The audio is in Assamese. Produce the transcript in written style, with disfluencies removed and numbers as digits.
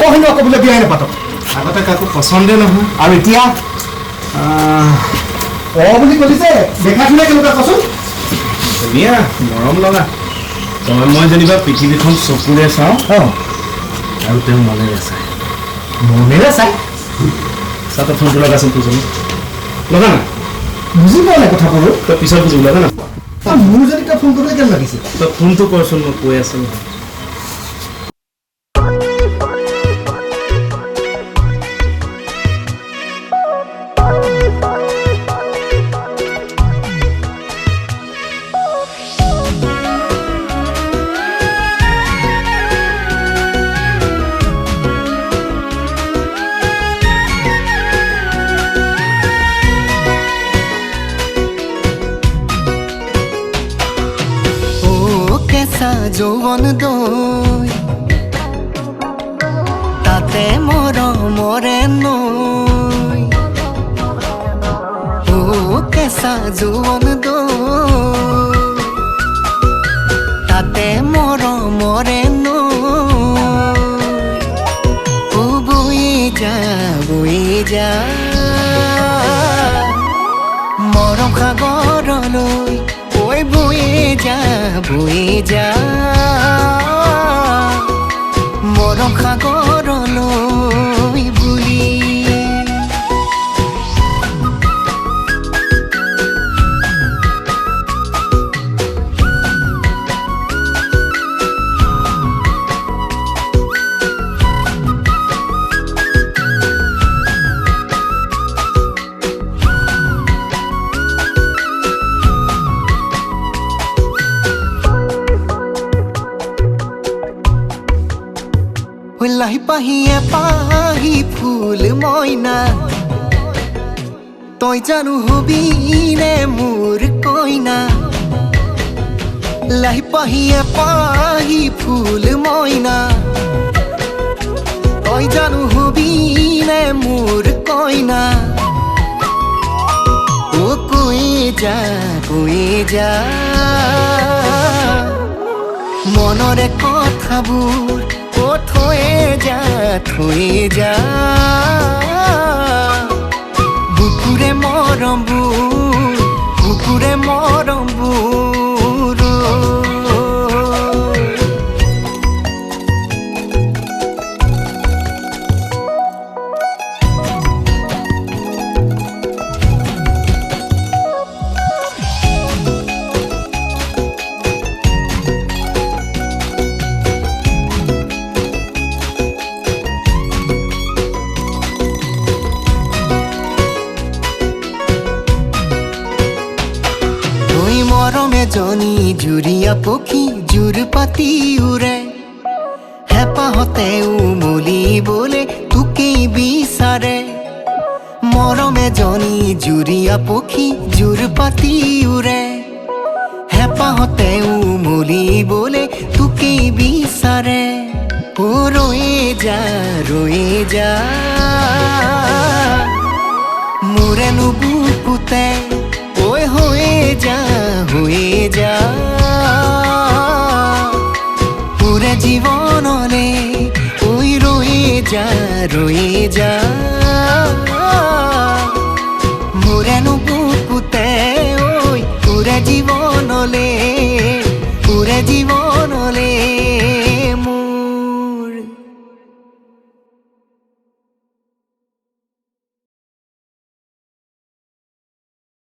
শুনো আকৌ বোলে বিয়াই নাপাতক আগতে কাকো পচন্দে নহয় আৰু এতিয়া বুলি কৈছে দেখা শুনে কেনেকুৱা কচোন ধুনীয়া মৰম লগা মই যেনিবা পৃথিৱীখন চকুৰে চাওঁ আৰু তেওঁ মনেৰে চাই তই ফোনটো লগাচোন তোৰজনী লগা না বুজি পোৱা নাই কথা ক'লো তই পিছত বুজি লগা না মোৰ যদি তই ফোন কৰিবলৈ কেনে লাগিছে তই ফোনটো কৰচোন মই কৈ আছো যৌৱন দৈ তাতে মৰমৰে নৈ কেঁচা যৌৱন দৈ তাতে মৰমৰে নৈ বৈ যা মৰম সাগৰলৈ ঐ বৈ যা মৰম সাগৰলৈ বুলি লাহি পাহিয়ে পাহি ফুল মইনা তই জানো হবি নে মোৰ কইনা লাহি পাহিয়ে পাহি ফুল মইনা তই জানো হবি নে মোৰ কইনা কৈ যা মনৰে কথাবোৰ থৈ যা বুকুৰে মৰমবোৰ মৰমে জনী জুৰীয়া পক্ষী জোৰ পাতি উৰে হেঁপাহতে উমলিবলে তোকেই বিচাৰে মৰমে জনী জুৰীয়া পক্ষী জোৰ পাতি উৰে হেঁপাহতে উমলিবলে তোকেই বিচাৰে ৰৈ যা মোৰেনো বুকুতে হয়ে যা পুৰে জীবনলে ৰয়ে যা মোৰেনো বুকুতে পুৰে জীবনলে